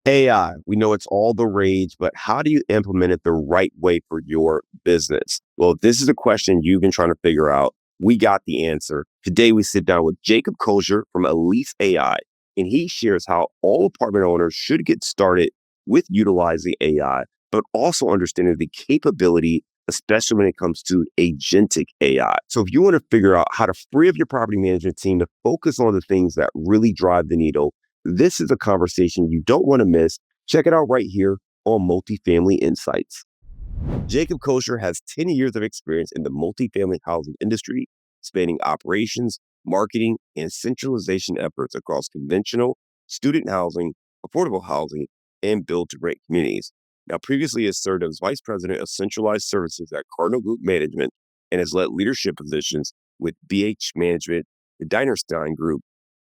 AI, we know it's all the rage, but how do you implement it the right way for your business? Well, if this is a question you've been trying to figure out. We got the answer. Today, we sit down with Jacob Kosior from Lease AI, and he shares how all apartment owners should get started with utilizing AI, but also understanding the capability, especially when it comes to agentic AI. So if you want to figure out how to free up your property management team to focus on the things that really drive the needle, this is a conversation you don't want to miss. Check it out right here on Multifamily Insights. Jacob Kosior has 10 years of experience in the multifamily housing industry, spanning operations, marketing, and centralization efforts across conventional, student housing, affordable housing, and build-to-rent communities. Now, previously has served as Vice President of Centralized Services at Cardinal Group Management and has led leadership positions with BH Management, the Dinerstein Group,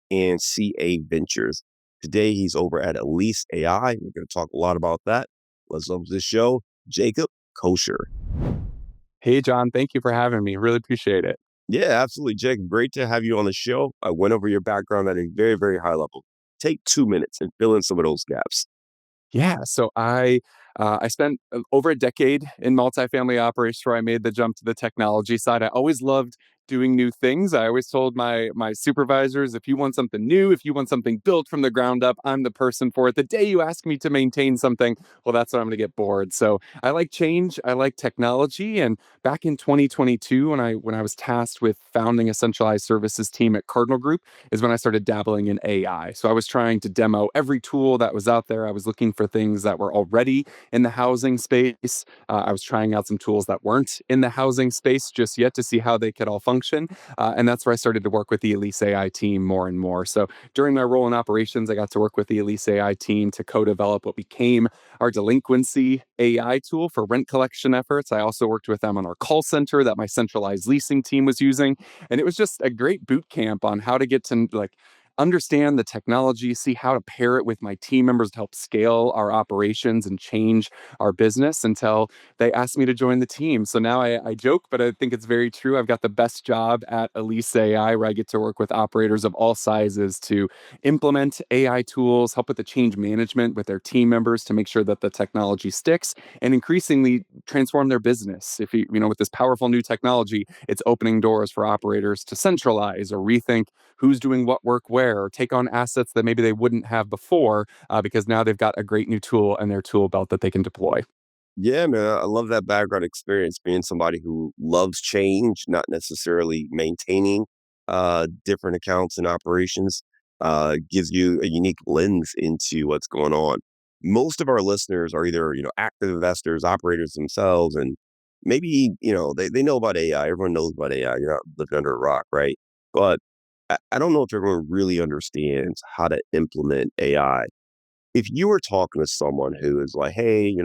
and CA Ventures. Today, he's over at Lease AI. We're going to talk a lot about that. Let's welcome to the show, Jacob Kosior. Hey, John, thank you for having me. Really appreciate it. Yeah, absolutely, Jacob. Great to have you on the show. I went over your background at a very, very high level. Take 2 minutes and fill in some of those gaps. Yeah, so I spent over a decade in multifamily operations before I made the jump to the technology side. I always loved doing new things. I always told my supervisors, if you want something new, if you want something built from the ground up, I'm the person for it. The day you ask me to maintain something, well, that's when I'm going to get bored. So I like change. I like technology. And back in 2022, when I was tasked with founding a centralized services team at Cardinal Group, is when I started dabbling in AI. So I was trying to demo every tool that was out there. I was looking for things that were already in the housing space. I was trying out some tools that weren't in the housing space just yet to see how they could all function. And that's where I started to work with the Elise AI team more and more. So during my role in operations, I got to work with the Elise AI team to co-develop what became our delinquency AI tool for rent collection efforts. I also worked with them on our call center that my centralized leasing team was using. And it was just a great boot camp on how to get to understand the technology, see how to pair it with my team members to help scale our operations and change our business until they asked me to join the team. So now I joke, but I think it's very true. I've got the best job at Elise AI, where I get to work with operators of all sizes to implement AI tools, help with the change management with their team members to make sure that the technology sticks, and increasingly transform their business. If with this powerful new technology, it's opening doors for operators to centralize or rethink who's doing what work where, or take on assets that maybe they wouldn't have before because now they've got a great new tool in their tool belt that they can deploy. Yeah, man, I love that background experience, being somebody who loves change, not necessarily maintaining different accounts and operations. Gives you a unique lens into what's going on. Most of our listeners are either, active investors, operators themselves, and maybe, they know about AI. Everyone knows about AI. You're not living under a rock, right? But I don't know if everyone really understands how to implement AI. If you were talking to someone who is like, hey,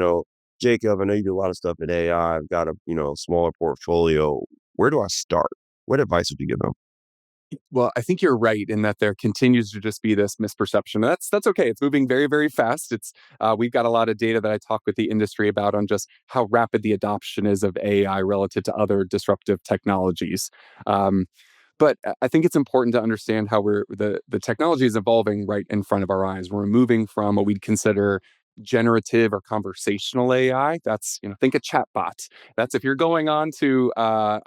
Jacob, I know you do a lot of stuff in AI. I've got a, smaller portfolio. Where do I start? What advice would you give them? Well, I think you're right in that there continues to just be this misperception. That's okay. It's moving very, very fast. It's we've got a lot of data that I talk with the industry about on just how rapid the adoption is of AI relative to other disruptive technologies. Um, but I think it's important to understand how the technology is evolving right in front of our eyes. We're moving from what we'd consider generative or conversational AI. That's, think of chatbots. That's if you're going on to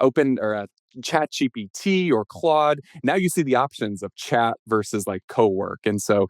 open or Chat GPT or Claude. Now you see the options of chat versus like co-work. And so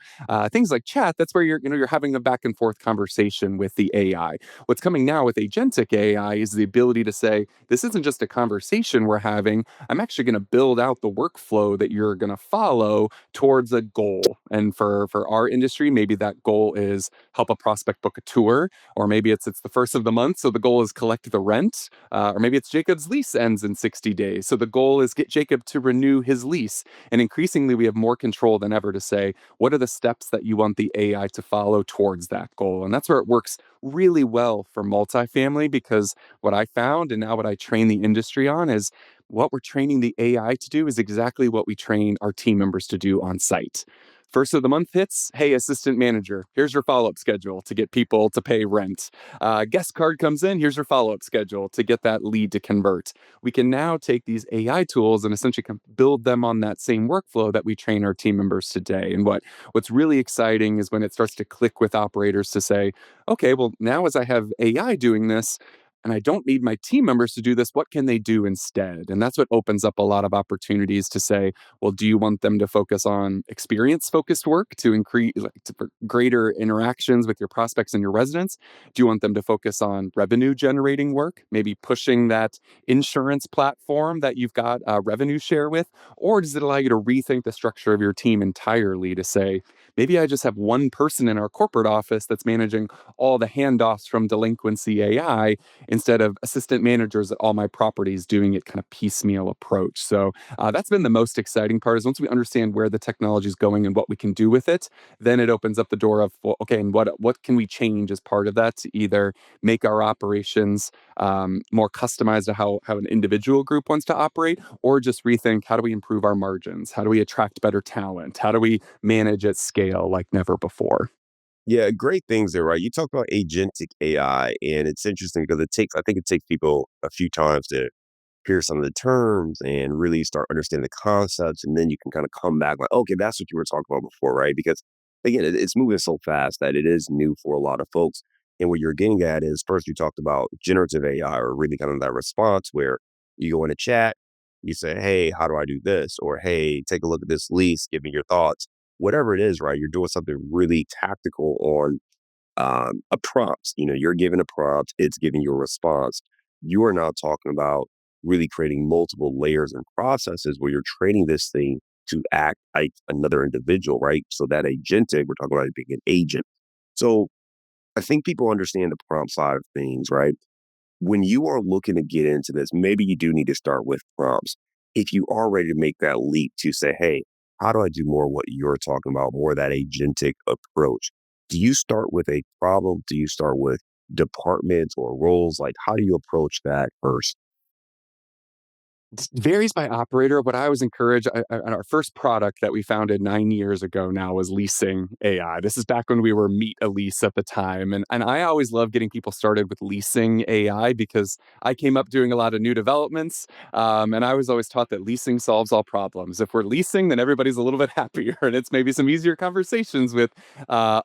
things like chat, that's where you're having a back and forth conversation with the AI. What's coming now with agentic AI is the ability to say, this isn't just a conversation we're having. I'm actually going to build out the workflow that you're going to follow towards a goal. And for our industry, maybe that goal is help a prospect book a tour, or maybe it's the first of the month, so the goal is collect the rent, or maybe it's Jacob's lease ends in 60 days. So the goal is get Jacob to renew his lease. And increasingly, we have more control than ever to say, what are the steps that you want the AI to follow towards that goal? And that's where it works really well for multifamily, because what I found and now what I train the industry on is what we're training the AI to do is exactly what we train our team members to do on site. First of the month hits, hey, assistant manager, here's your follow up schedule to get people to pay rent. Guest card comes in, here's your follow up schedule to get that lead to convert. We can now take these AI tools and essentially build them on that same workflow that we train our team members today. And what's really exciting is when it starts to click with operators to say, okay, well, now as I have AI doing this, and I don't need my team members to do this, what can they do instead? And that's what opens up a lot of opportunities to say, well, do you want them to focus on experience focused work to increase for greater interactions with your prospects and your residents? Do you want them to focus on revenue generating work, maybe pushing that insurance platform that you've got revenue share with? Or does it allow you to rethink the structure of your team entirely to say, maybe I just have one person in our corporate office that's managing all the handoffs from delinquency AI instead of assistant managers at all my properties doing it kind of piecemeal approach. So that's been the most exciting part is once we understand where the technology is going and what we can do with it, then it opens up the door of, well, okay, and what can we change as part of that to either make our operations more customized to how an individual group wants to operate, or just rethink how do we improve our margins? How do we attract better talent? How do we manage at scale like never before? Yeah, great things there, right? You talk about agentic AI, and it's interesting because I think it takes people a few times to hear some of the terms and really start understanding the concepts. And then you can kind of come back like, okay, that's what you were talking about before, right? Because again, it's moving so fast that it is new for a lot of folks. And what you're getting at is first you talked about generative AI or really kind of that response where you go in a chat, you say, hey, how do I do this? Or hey, take a look at this lease, give me your thoughts. Whatever it is, right? You're doing something really tactical on a prompt. You're given a prompt, it's giving you a response. You are now talking about really creating multiple layers and processes where you're training this thing to act like another individual, right? So that agentic, we're talking about it being an agent. So I think people understand the prompt side of things, right? When you are looking to get into this, maybe you do need to start with prompts. If you are ready to make that leap to say, hey, how do I do more what you're talking about, more of that agentic approach? Do you start with a problem? Do you start with departments or roles? Like, how do you approach that first? Varies by operator. What I always encourage, our first product that we founded 9 years ago now was Leasing AI. This is back when we were Meet a Lease at the time. And I always love getting people started with Leasing AI because I came up doing a lot of new developments. And I was always taught that leasing solves all problems. If we're leasing, then everybody's a little bit happier. And it's maybe some easier conversations with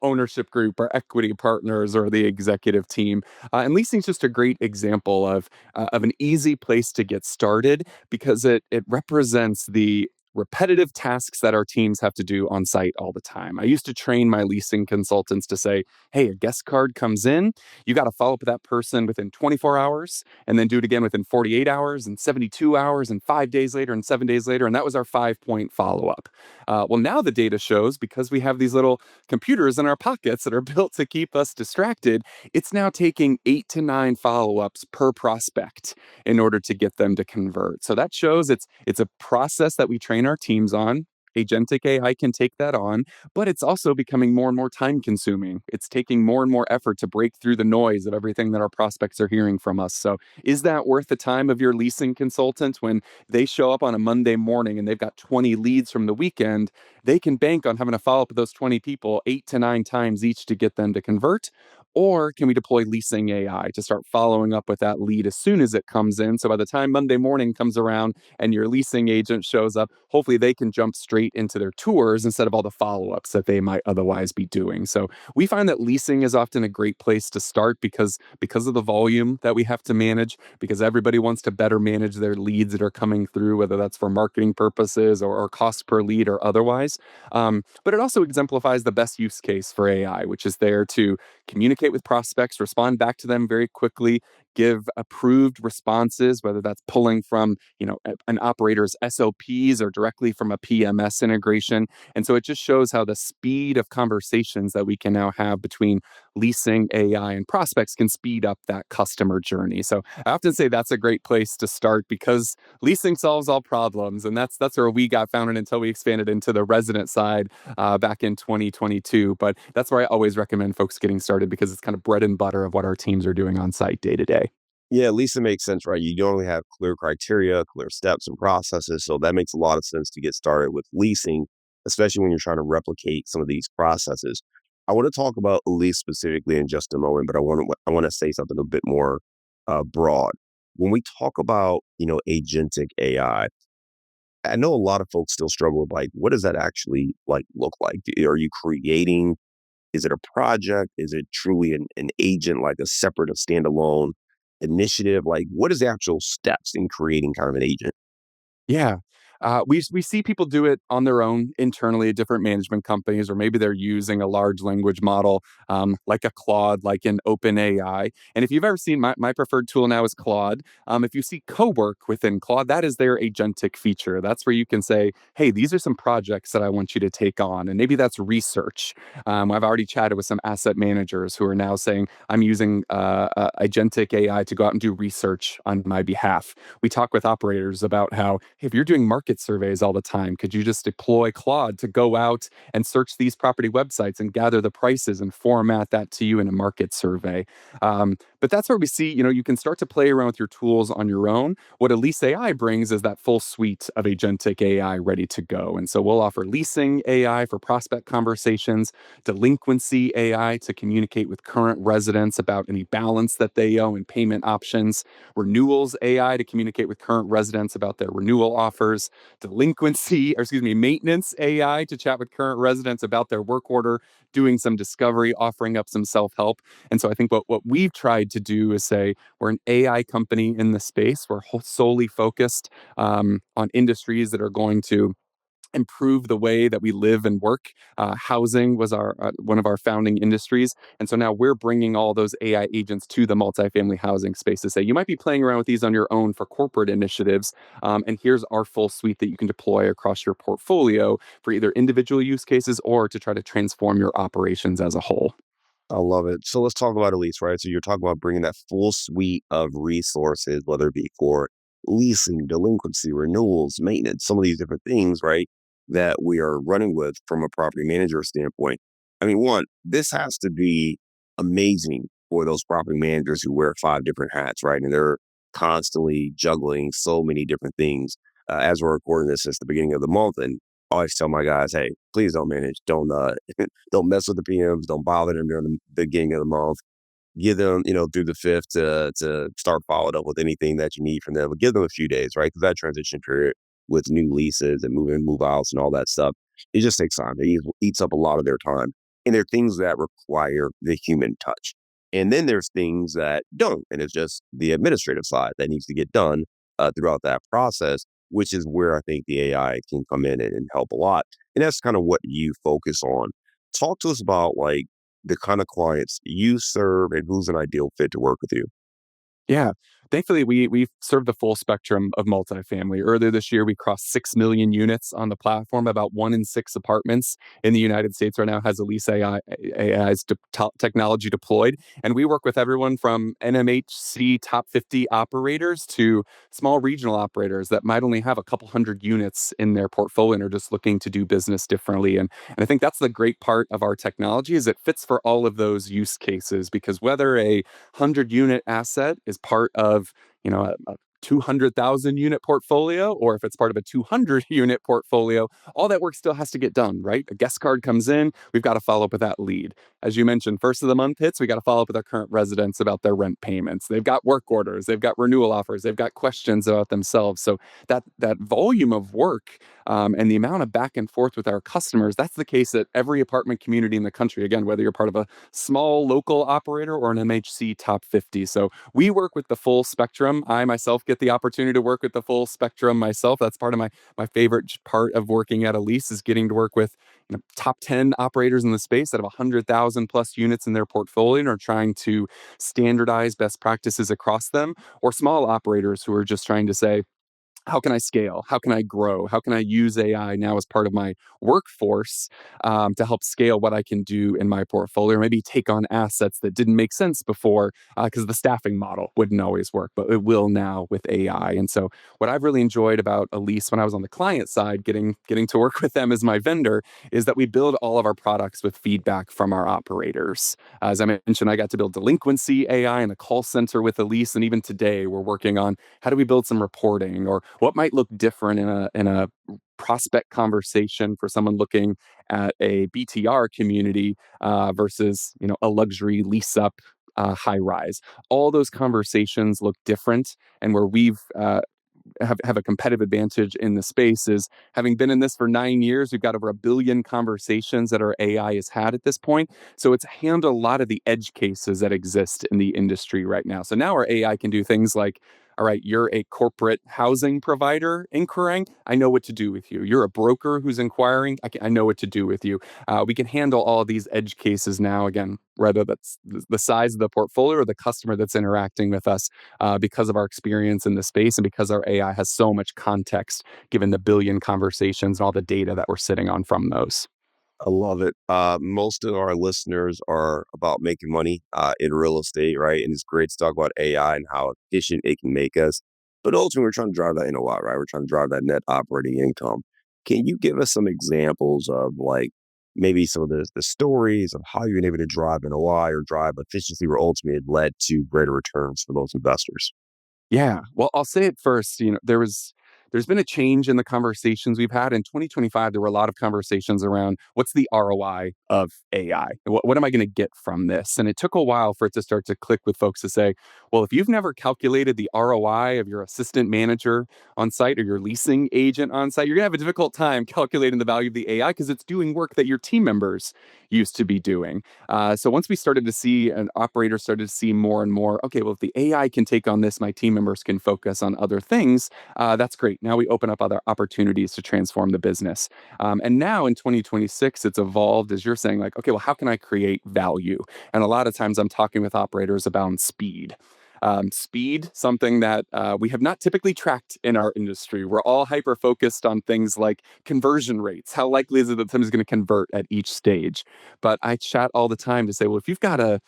ownership group or equity partners or the executive team. And leasing is just a great example of an easy place to get started because it represents the repetitive tasks that our teams have to do on site all the time. I used to train my leasing consultants to say, hey, a guest card comes in, you got to follow up with that person within 24 hours and then do it again within 48 hours and 72 hours and 5 days later and 7 days later. And that was our 5 point follow up. Well, now the data shows because we have these little computers in our pockets that are built to keep us distracted, it's now taking 8 to 9 follow ups per prospect in order to get them to convert. So that shows it's a process that we train our teams on. Agentic AI can take that on, but it's also becoming more and more time consuming. It's taking more and more effort to break through the noise of everything that our prospects are hearing from us. So, is that worth the time of your leasing consultant when they show up on a Monday morning and they've got 20 leads from the weekend? They can bank on having to follow up with those 20 people 8 to 9 times each to get them to convert. Or can we deploy Leasing AI to start following up with that lead as soon as it comes in? So by the time Monday morning comes around and your leasing agent shows up, hopefully they can jump straight into their tours instead of all the follow ups that they might otherwise be doing. So we find that leasing is often a great place to start because of the volume that we have to manage, because everybody wants to better manage their leads that are coming through, whether that's for marketing purposes or cost per lead or otherwise. But it also exemplifies the best use case for AI, which is there to communicate with prospects, respond back to them very quickly, give approved responses, whether that's pulling from, an operator's SOPs or directly from a PMS integration. And so it just shows how the speed of conversations that we can now have between leasing AI and prospects can speed up that customer journey. So I often say that's a great place to start because leasing solves all problems. And that's where we got founded until we expanded into the resident side back in 2022. But that's where I always recommend folks getting started because it's kind of bread and butter of what our teams are doing on site day to day. Yeah, at least it makes sense, right? You only have clear criteria, clear steps and processes. So that makes a lot of sense to get started with leasing. especially when you're trying to replicate some of these processes. I want to talk about lease specifically in just a moment, but I want to say something a bit more broad. When we talk about agentic AI, I know a lot of folks still struggle with like what does that actually like look like? Are you creating? Is it a project? Is it truly an agent, like a separate, a standalone initiative? Like, what is the actual steps in creating kind of an agent? Yeah. We see people do it on their own internally at different management companies, or maybe they're using a large language model like a Claude, like an OpenAI. And if you've ever seen my preferred tool now is Claude. If you see Cowork within Claude, that is their agentic feature. That's where you can say, hey, these are some projects that I want you to take on. And maybe that's research. I've already chatted with some asset managers who are now saying, I'm using agentic AI to go out and do research on my behalf. We talk with operators about how, hey, if you're doing market surveys all the time, could you just deploy Claude to go out and search these property websites and gather the prices and format that to you in a market survey? But that's where we see, you can start to play around with your tools on your own. What Elise AI brings is that full suite of agentic AI ready to go. And so we'll offer leasing AI for prospect conversations, delinquency AI to communicate with current residents about any balance that they owe and payment options, renewals AI to communicate with current residents about their renewal offers, maintenance AI to chat with current residents about their work order, doing some discovery, offering up some self help. And so I think what we've tried to do is say we're an AI company in the space. We're solely focused on industries that are going to improve the way that we live and work. Housing was our one of our founding industries, and so now we're bringing all those AI agents to the multifamily housing space to say you might be playing around with these on your own for corporate initiatives, and here's our full suite that you can deploy across your portfolio for either individual use cases or to try to transform your operations as a whole. I love it. So let's talk about Elise, right? So you're talking about bringing that full suite of resources, whether it be for leasing, delinquency, renewals, maintenance, some of these different things, right? That we are running with from a property manager standpoint. I mean, one, this has to be amazing for those property managers who wear five different hats, right? And they're constantly juggling so many different things. As we're recording this, it's the beginning of the month, and I always tell my guys, hey, please don't manage, don't don't mess with the PMs. Don't bother them during the beginning of the month. Give them, through the fifth to start following up with anything that you need from them. But give them a few days, right? Because that transition period with new leases and move in, move outs, and all that stuff, it just takes time. It eats up a lot of their time, and there are things that require the human touch, and then there's things that don't, and it's just the administrative side that needs to get done throughout that process, which is where I think the AI can come in and help a lot. And that's kind of what you focus on. Talk to us about like the kind of clients you serve and who's an ideal fit to work with you. Yeah. Thankfully, we serve the full spectrum of multifamily. Earlier this year, we crossed 6 million units on the platform. About 1 in 6 apartments in the United States right now has Elise AI's technology deployed. And we work with everyone from NMHC top 50 operators to small regional operators that might only have a couple hundred units in their portfolio and are just looking to do business differently. And I think that's the great part of our technology is it fits for all of those use cases because whether a 100-unit asset is part of, a 200,000 unit portfolio, or if it's part of a 200 unit portfolio, all that work still has to get done, right? A guest card comes in, we've got to follow up with that lead. As you mentioned, first of the month hits, we got to follow up with our current residents about their rent payments. They've got work orders, they've got renewal offers, they've got questions about themselves. So that volume of work and the amount of back and forth with our customers, that's the case at every apartment community in the country. Again, whether you're part of a small local operator or an MHC top 50. So we work with the full spectrum. I myself get the opportunity to work with the full spectrum myself. That's part of my favorite part of working at a lease is getting to work with top 10 operators in the space that have 100,000 plus units in their portfolio and are trying to standardize best practices across them, or small operators who are just trying to say, how can I scale? How can I grow? How can I use AI now as part of my workforce to help scale what I can do in my portfolio? Or maybe take on assets that didn't make sense before because the staffing model wouldn't always work, but it will now with AI. And so, what I've really enjoyed about Elise when I was on the client side, getting to work with them as my vendor, is that we build all of our products with feedback from our operators. As I mentioned, I got to build delinquency AI in a call center with Elise, and even today we're working on how do we build some reporting or What might look different in a prospect conversation for someone looking at a BTR community versus a luxury lease up high rise. All those conversations look different, and where we've have a competitive advantage in the space is having been in this for 9 years. We've got over 1 billion conversations that our AI has had at this point. So it's handled a lot of the edge cases that exist in the industry right now. So now our AI can do things like, all right, you're a corporate housing provider inquiring. I know what to do with you. You're a broker who's inquiring. I know what to do with you. We can handle all of these edge cases now, again, whether that's the size of the portfolio or the customer that's interacting with us because of our experience in the space and because our AI has so much context given the billion conversations and all the data that we're sitting on from those. I love it. Most of our listeners are about making money in real estate, right? And it's great to talk about AI and how efficient it can make us. But ultimately, we're trying to drive that NOI, right? We're trying to drive that net operating income. Can you give us some examples of like maybe some of the stories of how you've been able to drive NOI or drive efficiency where ultimately it led to greater returns for those investors? Yeah. Well, I'll say it first. There's been a change in the conversations we've had. In 2025, there were a lot of conversations around what's the ROI of AI? What am I going to get from this? And it took a while for it to start to click with folks to say, well, if you've never calculated the ROI of your assistant manager on site or your leasing agent on site, you're going to have a difficult time calculating the value of the AI because it's doing work that your team members used to be doing. So once we started to see an operator started to see more and more, okay, well, if the AI can take on this, my team members can focus on other things. That's great. Now we open up other opportunities to transform the business. And now in 2026, it's evolved as you're saying, like, okay, well, how can I create value? And a lot of times I'm talking with operators about speed. Speed, something that we have not typically tracked in our industry. We're all hyper focused on things like conversion rates. How likely is it that somebody's going to convert at each stage? But I chat all the time to say, well, if you've got a,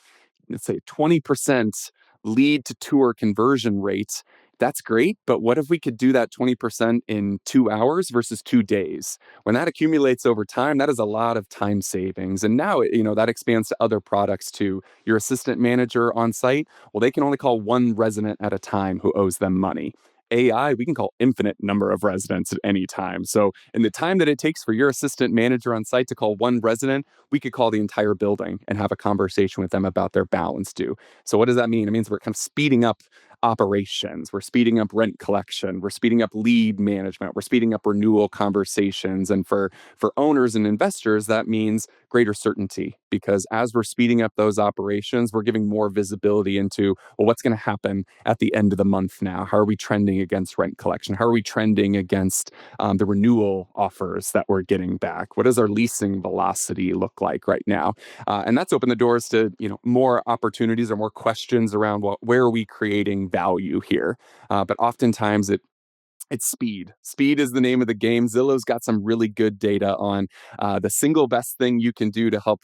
let's say, 20% lead to tour conversion rate, that's great. But what if we could do that 20% in 2 hours versus 2 days? When that accumulates over time, that is a lot of time savings. And now, that expands to other products too. Your assistant manager on site, well, they can only call one resident at a time who owes them money. AI, we can call infinite number of residents at any time. So, in the time that it takes for your assistant manager on site to call one resident, we could call the entire building and have a conversation with them about their balance due. So what does that mean? It means we're kind of speeding up operations. We're speeding up rent collection. We're speeding up lead management. We're speeding up renewal conversations. And for owners and investors, that means greater certainty because as we're speeding up those operations, we're giving more visibility into, well, what's going to happen at the end of the month now? How are we trending against rent collection? How are we trending against the renewal offers that we're getting back? What does our leasing velocity look like right now? And that's opened the doors to more opportunities or more questions around, well, where are we creating value here? But oftentimes it's speed. Speed is the name of the game. Zillow's got some really good data on the single best thing you can do to help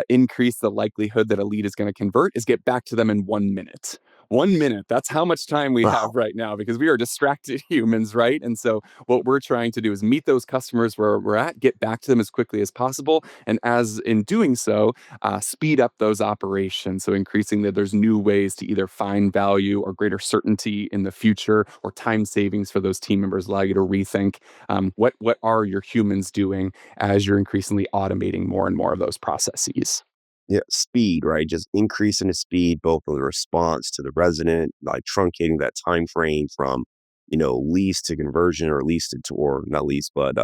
increase the likelihood that a lead is going to convert is get back to them in 1 minute. 1 minute. That's how much time we have Wow. right now because we are distracted humans, right? And so what we're trying to do is meet those customers where we're at, get back to them as quickly as possible, and as in doing so, speed up those operations. So increasing that there's new ways to either find value or greater certainty in the future or time savings for those team members allow you to rethink what are your humans doing as you're increasingly automating more and more of those processes. Yeah, speed, right? Just increasing the speed, both of the response to the resident, like truncating that time frame from, lease to conversion or lease to tour, not lease, but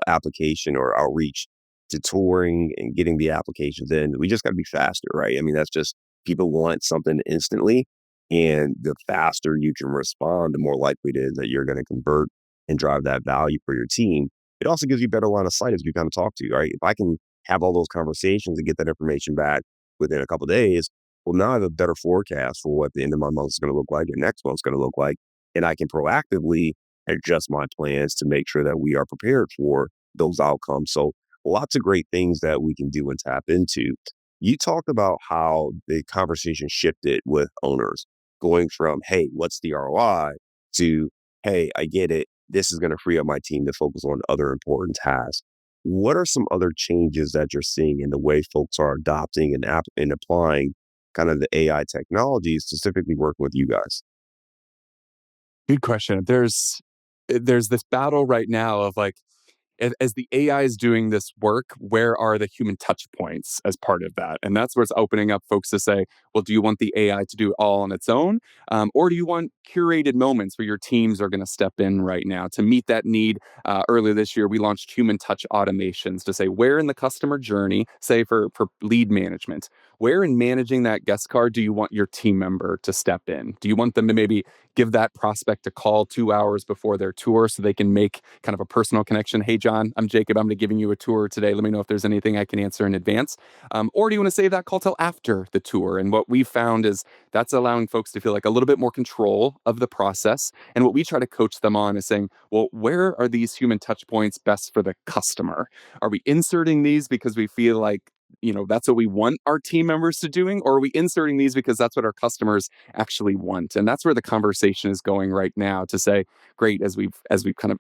application or outreach to touring and getting the applications in. We just got to be faster, right? I mean, that's just people want something instantly, and the faster you can respond, the more likely it is that you're going to convert and drive that value for your team. It also gives you better line of sight as we kind of talk to, right? If I can have all those conversations and get that information back within a couple of days, well, now I have a better forecast for what the end of my month is going to look like and next month's going to look like. And I can proactively adjust my plans to make sure that we are prepared for those outcomes. So lots of great things that we can do and tap into. You talked about how the conversation shifted with owners going from, hey, what's the ROI to, hey, I get it. This is going to free up my team to focus on other important tasks. What are some other changes that you're seeing in the way folks are adopting and applying kind of the AI technology, specifically working with you guys? Good question. there's this battle right now of like, as the AI is doing this work, where are the human touch points as part of that? And that's where it's opening up folks to say, well, do you want the AI to do it all on its own? Or do you want curated moments where your teams are going to step in right now to meet that need? Earlier this year, we launched human touch automations to say, where in the customer journey, say for lead management, where in managing that guest card do you want your team member to step in? Do you want them to maybe give that prospect a call 2 hours before their tour so they can make kind of a personal connection? Hey, John, I'm Jacob. I'm going to be giving you a tour today. Let me know if there's anything I can answer in advance. Or do you want to save that call till after the tour? And what we've found is that's allowing folks to feel like a little bit more control of the process. And what we try to coach them on is saying, well, where are these human touch points best for the customer? Are we inserting these because we feel like, that's what we want our team members to doing, or are we inserting these because that's what our customers actually want? And that's where the conversation is going right now, to say, great, as we've kind of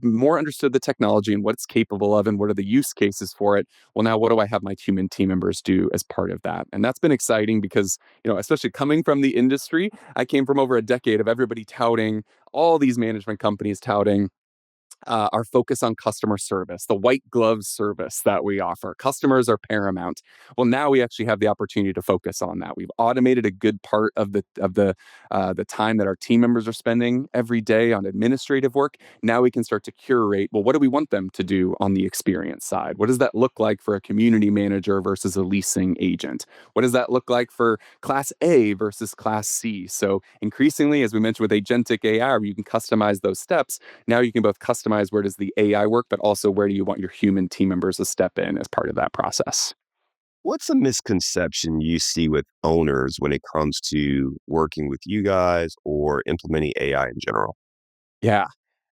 more understood the technology and what it's capable of and what are the use cases for it, well, now what do I have my human team members do as part of that? And that's been exciting because, especially coming from the industry, I came from over a decade of everybody touting, all these management companies touting our focus on customer service, the white glove service that we offer. Customers are paramount. Well, now we actually have the opportunity to focus on that. We've automated a good part of the time that our team members are spending every day on administrative work. Now we can start to curate. Well, what do we want them to do on the experience side? What does that look like for a community manager versus a leasing agent? What does that look like for Class A versus Class C? So increasingly, as we mentioned with Agentic AI, you can customize those steps. Now you can both customize where does the AI work, but also where do you want your human team members to step in as part of that process. What's a misconception you see with owners when it comes to working with you guys or implementing AI in general? Yeah.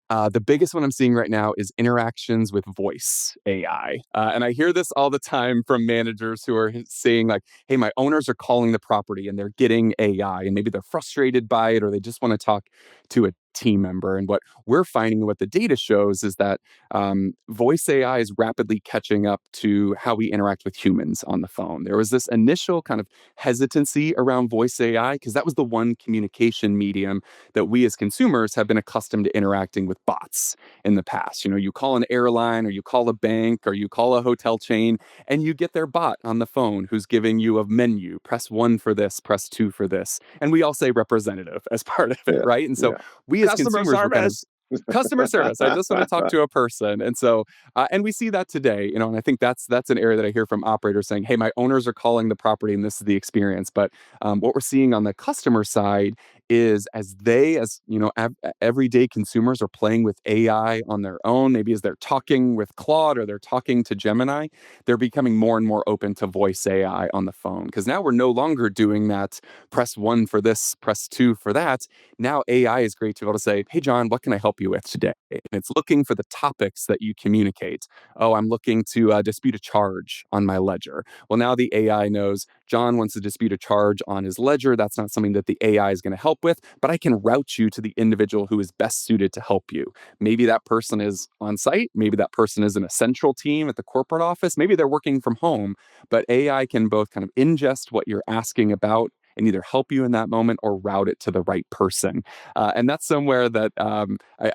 The biggest one I'm seeing right now is interactions with voice AI. And I hear this all the time from managers who are saying, like, hey, my owners are calling the property and they're getting AI, and maybe they're frustrated by it or they just want to talk to a team member. And what we're finding, what the data shows, is that voice AI is rapidly catching up to how we interact with humans on the phone. There was this initial kind of hesitancy around voice AI because that was the one communication medium that we as consumers have been accustomed to interacting with bots in the past. You call an airline or you call a bank or you call a hotel chain and you get their bot on the phone who's giving you a menu. Press one for this, press two for this. And we all say representative as part of it, Yeah. right? And so Yeah. we as Customer consumers were kind of service. customer service. I just want to talk to a person. And so, and we see that today, and I think that's an area that I hear from operators saying, hey, my owners are calling the property and this is the experience. But what we're seeing on the customer side is as everyday consumers are playing with AI on their own, maybe as they're talking with Claude or they're talking to Gemini, they're becoming more and more open to voice AI on the phone. Because now we're no longer doing that press one for this, press two for that. Now AI is great to be able to say, hey, John, what can I help you with today? And it's looking for the topics that you communicate. Oh, I'm looking to dispute a charge on my ledger. Well, now the AI knows John wants to dispute a charge on his ledger. That's not something that the AI is going to help with, but I can route you to the individual who is best suited to help you. Maybe that person is on site. Maybe that person is in a central team at the corporate office. Maybe they're working from home, but AI can both kind of ingest what you're asking about and either help you in that moment or route it to the right person. And that's somewhere that,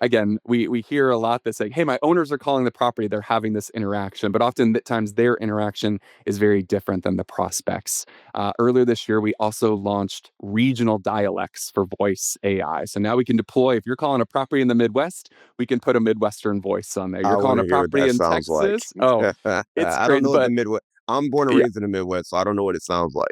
again, we hear a lot that say, hey, my owners are calling the property, they're having this interaction, but often at times their interaction is very different than the prospects. Earlier this year, we also launched regional dialects for voice AI. So now we can deploy, if you're calling a property in the Midwest, we can put a Midwestern voice on there. I You're want calling to a hear what property that in sounds like. Texas. Oh, it's I don't crazy. know what the But Midwest. I'm born and yeah, raised in the Midwest, so I don't know what it sounds like.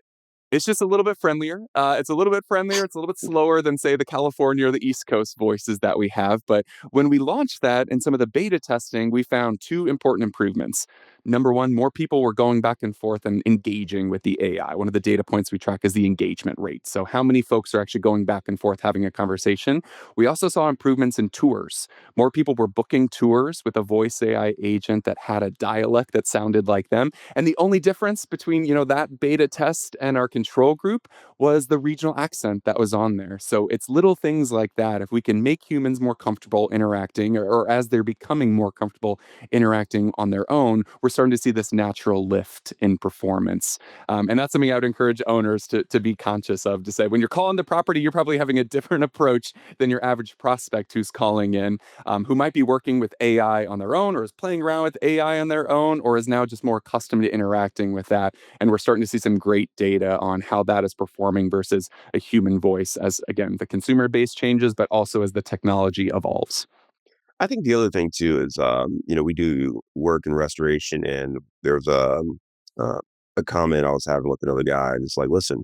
it's just a little bit friendlier. It's a little bit friendlier. It's a little bit slower than, say, the California or the East Coast voices that we have. But when we launched that in some of the beta testing, we found two important improvements. Number one, more people were going back and forth and engaging with the AI. One of the data points we track is the engagement rate. So, how many folks are actually going back and forth having a conversation? We also saw improvements in tours. More people were booking tours with a voice AI agent that had a dialect that sounded like them. And the only difference between, that beta test and our control group was the regional accent that was on there. So it's little things like that. If we can make humans more comfortable interacting, or as they're becoming more comfortable interacting on their own, we're starting to see this natural lift in performance. And that's something I would encourage owners to be conscious of, to say, when you're calling the property, you're probably having a different approach than your average prospect who's calling in, who might be working with AI on their own, or is playing around with AI on their own, or is now just more accustomed to interacting with that. And we're starting to see some great data on how that is performing versus a human voice, as again, the consumer base changes, but also as the technology evolves. I think the other thing too is, we do work in restoration, and there's uh, a comment I was having with another guy, and it's like, listen,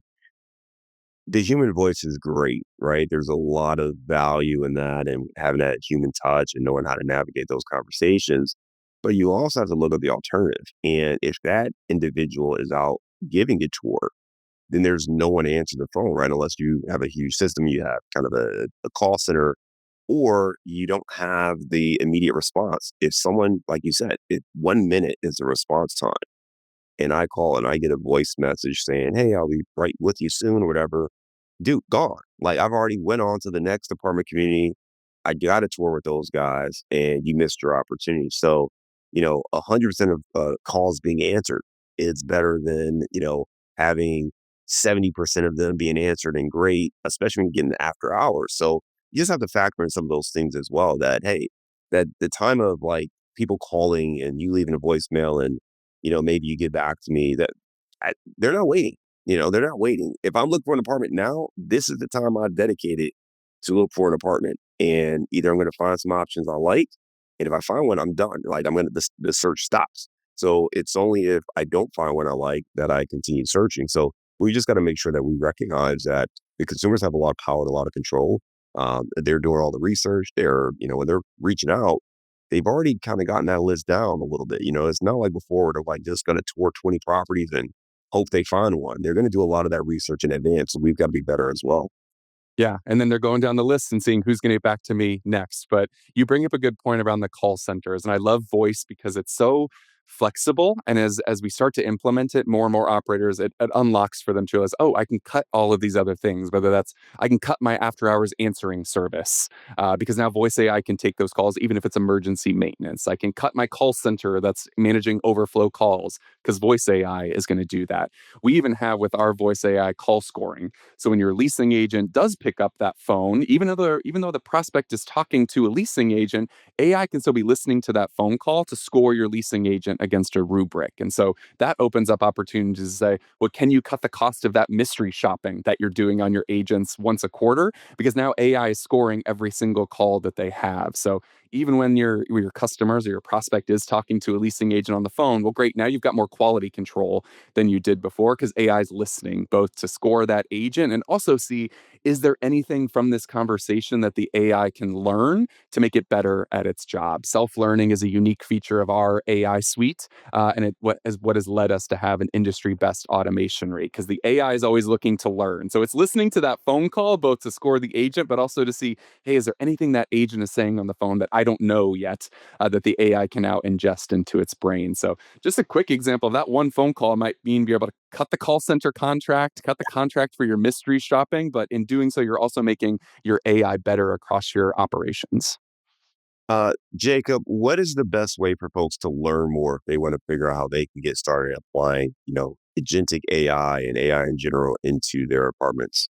the human voice is great, right? There's a lot of value in that, and having that human touch and knowing how to navigate those conversations. But you also have to look at the alternative. And if that individual is out giving a tour, then there's no one to answer the phone, right? Unless you have a huge system, you have kind of a call center, or you don't have the immediate response. If someone, like you said, if 1 minute is the response time, and I call and I get a voice message saying, "Hey, I'll be right with you soon," or whatever, dude, gone. Like, I've already went on to the next apartment community. I got a tour with those guys, and you missed your opportunity. So, 100% of calls being answered is better than, having 70% of them being answered and great, especially when you get in the after hours. So you just have to factor in some of those things as well, that, hey, that the time of like people calling and you leaving a voicemail, and, maybe you get back to me, that they're not waiting. They're not waiting. If I'm looking for an apartment now, this is the time I dedicated to look for an apartment. And either I'm going to find some options I like, and if I find one, I'm done. Like, the search stops. So it's only if I don't find one I like that I continue searching. So we just got to make sure that we recognize that the consumers have a lot of power and a lot of control. They're doing all the research. When they're reaching out, they've already kind of gotten that list down a little bit. It's not like before where they're like just going to tour 20 properties and hope they find one. They're going to do a lot of that research in advance. So we've got to be better as well. Yeah, and then they're going down the list and seeing who's gonna get back to me next. But you bring up a good point around the call centers, and I love voice because it's so flexible, and as we start to implement it, more and more operators, it unlocks for them to realize, "Oh, I can cut all of these other things," whether that's, I can cut my after hours answering service, because now voice AI can take those calls even if it's emergency maintenance. I can cut my call center that's managing overflow calls, because voice AI is gonna do that. We even have with our voice AI call scoring. So when your leasing agent does pick up that phone, even though the prospect is talking to a leasing agent, AI can still be listening to that phone call to score your leasing agent against a rubric. And so that opens up opportunities to say, well, can you cut the cost of that mystery shopping that you're doing on your agents once a quarter? Because now AI is scoring every single call that they have. So even when your customers or your prospect is talking to a leasing agent on the phone, well, great. Now you've got more quality control than you did before, because AI is listening both to score that agent and also see, is there anything from this conversation that the AI can learn to make it better at its job. Self-learning is a unique feature of our AI suite, and what has led us to have an industry best automation rate, because the AI is always looking to learn. So it's listening to that phone call both to score the agent, but also to see, hey, is there anything that agent is saying on the phone that I don't know yet, that the AI can now ingest into its brain. So just a quick example of that one phone call might mean be able to cut the call center contract, cut the contract for your mystery shopping, but in doing so, you're also making your AI better across your operations. Jacob, what is the best way for folks to learn more if they want to figure out how they can get started applying, agentic AI and AI in general into their apartments?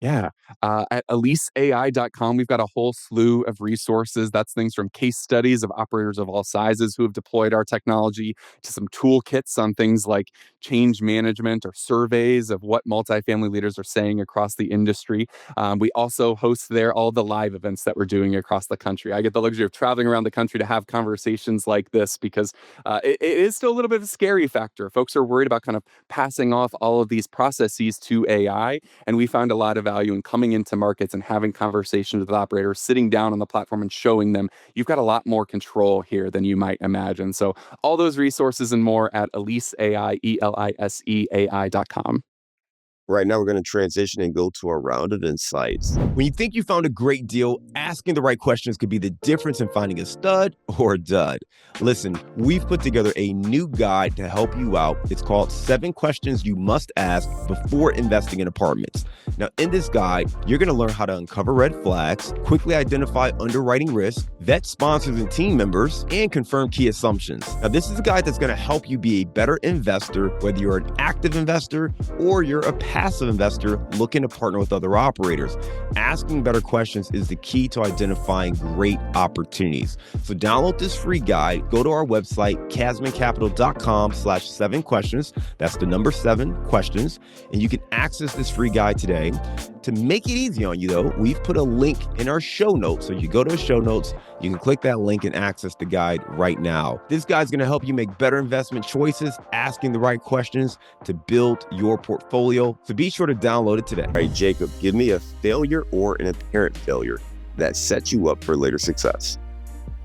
Yeah. At eliseai.com, we've got a whole slew of resources. That's things from case studies of operators of all sizes who have deployed our technology, to some toolkits on things like change management or surveys of what multifamily leaders are saying across the industry. We also host there all the live events that we're doing across the country. I get the luxury of traveling around the country to have conversations like this, because it is still a little bit of a scary factor. Folks are worried about kind of passing off all of these processes to AI, and we found a lot of value in coming into markets and having conversations with operators, sitting down on the platform and showing them you've got a lot more control here than you might imagine. So all those resources and more at eliseai.com. Right now, we're going to transition and go to our round of insights. When you think you found a great deal, asking the right questions could be the difference in finding a stud or a dud. Listen, we've put together a new guide to help you out. It's called 7 Questions You Must Ask Before Investing in Apartments. Now, in this guide, you're going to learn how to uncover red flags, quickly identify underwriting risk, vet sponsors and team members, and confirm key assumptions. Now, this is a guide that's going to help you be a better investor, whether you're an active investor or you're a passive investor looking to partner with other operators. Asking better questions is the key to identifying great opportunities. So download this free guide, go to our website, casmoncapital.com/7questions. That's the number 7 questions. And you can access this free guide today. To make it easy on you though, we've put a link in our show notes. So you go to the show notes, you can click that link and access the guide right now. This guide's going to help you make better investment choices, asking the right questions to build your portfolio. So be sure to download it today. All right, Jacob, give me a failure or an apparent failure that sets you up for later success.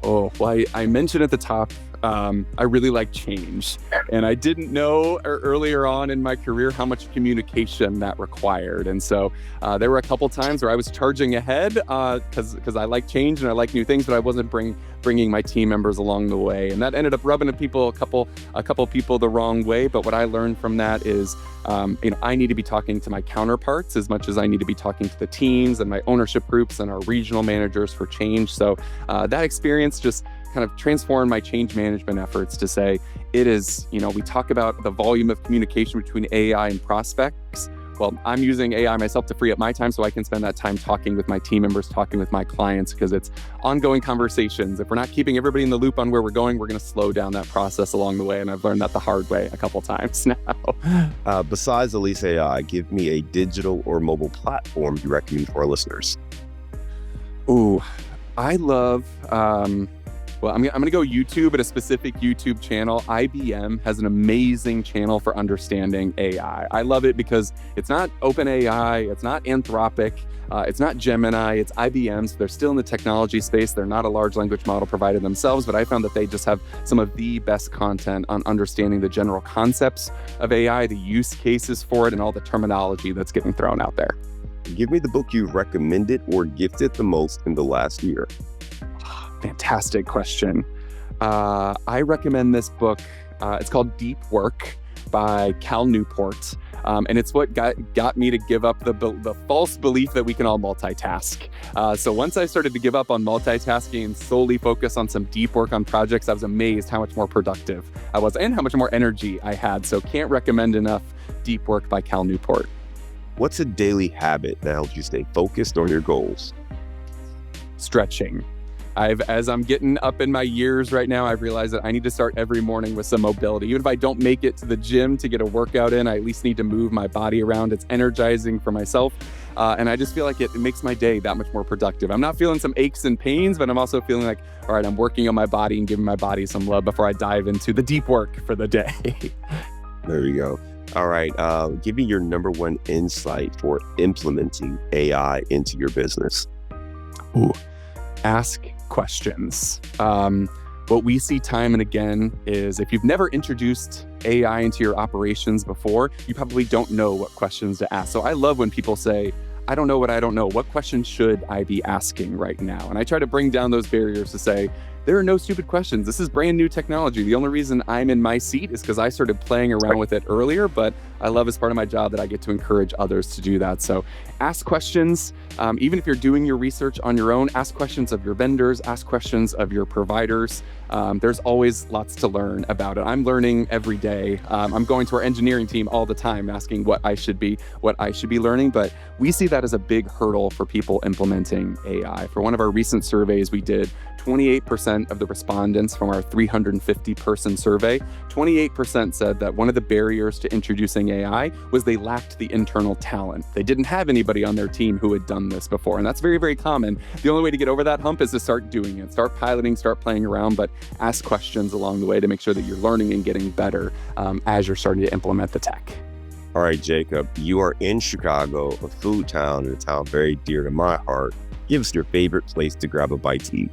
Oh, well, I mentioned at the top, I really like change. And I didn't know earlier on in my career how much communication that required. And so there were a couple times where I was charging ahead because I like change and I like new things, but I wasn't bringing my team members along the way. And that ended up rubbing a couple people the wrong way. But what I learned from that is, I need to be talking to my counterparts as much as I need to be talking to the teams and my ownership groups and our regional managers for change. So that experience just kind of transformed my change management efforts to say it is, we talk about the volume of communication between AI and prospects. Well, I'm using AI myself to free up my time so I can spend that time talking with my team members, talking with my clients, because it's ongoing conversations. If we're not keeping everybody in the loop on where we're going, we're going to slow down that process along the way. And I've learned that the hard way a couple times now. Besides Elise AI, give me a digital or mobile platform you recommend for our listeners. Ooh, I love... Well, I'm going to go YouTube, at a specific YouTube channel. IBM has an amazing channel for understanding AI. I love it because it's not OpenAI, it's not Anthropic, it's not Gemini, it's IBM. So they're still in the technology space. They're not a large language model provider themselves, but I found that they just have some of the best content on understanding the general concepts of AI, the use cases for it, and all the terminology that's getting thrown out there. Give me the book you recommended or gifted the most in the last year. Fantastic question. I recommend this book. It's called Deep Work by Cal Newport. And it's what got me to give up the false belief that we can all multitask. So once I started to give up on multitasking and solely focus on some deep work on projects, I was amazed how much more productive I was and how much more energy I had. So can't recommend enough Deep Work by Cal Newport. What's a daily habit that helps you stay focused on your goals? Stretching. As I'm getting up in my years right now, I've realized that I need to start every morning with some mobility. Even if I don't make it to the gym to get a workout in, I at least need to move my body around. It's energizing for myself. And I just feel like it makes my day that much more productive. I'm not feeling some aches and pains, but I'm also feeling like, all right, I'm working on my body and giving my body some love before I dive into the deep work for the day. There you go. All right. Give me your number 1 insight for implementing AI into your business. Ooh. Ask questions. What we see time and again is if you've never introduced AI into your operations before, you probably don't know what questions to ask. So I love when people say, I don't know what I don't know. What question should I be asking right now? And I try to bring down those barriers to say, there are no stupid questions. This is brand new technology. The only reason I'm in my seat is because I started playing around with it earlier, but I love as part of my job that I get to encourage others to do that. So ask questions. Even if you're doing your research on your own, ask questions of your vendors, ask questions of your providers. There's always lots to learn about it. I'm learning every day. I'm going to our engineering team all the time asking what I should be learning, but we see that as a big hurdle for people implementing AI. For one of our recent surveys we did, 28% of the respondents from our 350-person survey, 28% said that one of the barriers to introducing AI was they lacked the internal talent. They didn't have anybody on their team who had done this before, and that's very, very common. The only way to get over that hump is to start doing it, start piloting, start playing around, but ask questions along the way to make sure that you're learning and getting better as you're starting to implement the tech. All right, Jacob, you are in Chicago, a food town, and a town very dear to my heart. Give us your favorite place to grab a bite to eat.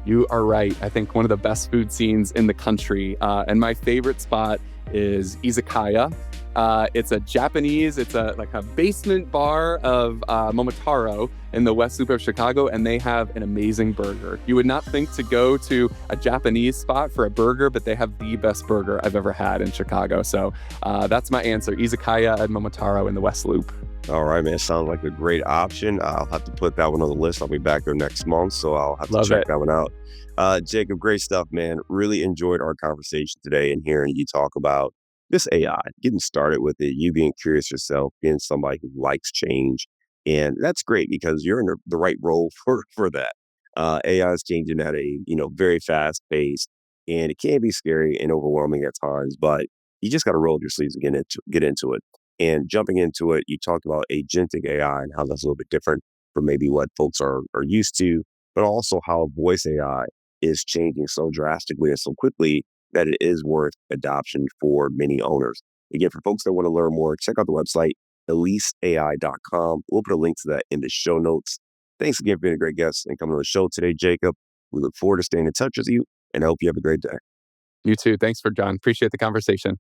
You are right. I think one of the best food scenes in the country. And my favorite spot is Izakaya. It's a Japanese, it's a like a basement bar of Momotaro in the West Loop of Chicago, and they have an amazing burger. You would not think to go to a Japanese spot for a burger, but they have the best burger I've ever had in Chicago. So that's my answer. Izakaya at Momotaro in the West Loop. All right, man. Sounds like a great option. I'll have to put that one on the list. I'll be back there next month, so I'll have to Love check it. that one out. Jacob, great stuff, man. Really enjoyed our conversation today and hearing you talk about this AI, getting started with it, you being curious yourself, being somebody who likes change. And that's great because you're in the right role for that. AI is changing at a very fast pace, and it can be scary and overwhelming at times, but you just got to roll up your sleeves and get into it. And jumping into it, you talked about agentic AI and how that's a little bit different from maybe what folks are used to, but also how voice AI is changing so drastically and so quickly that it is worth adoption for many owners. Again, for folks that want to learn more, check out the website, eliseai.com. We'll put a link to that in the show notes. Thanks again for being a great guest and coming on the show today, Jacob. We look forward to staying in touch with you, and I hope you have a great day. You too. Thanks for John. Appreciate the conversation.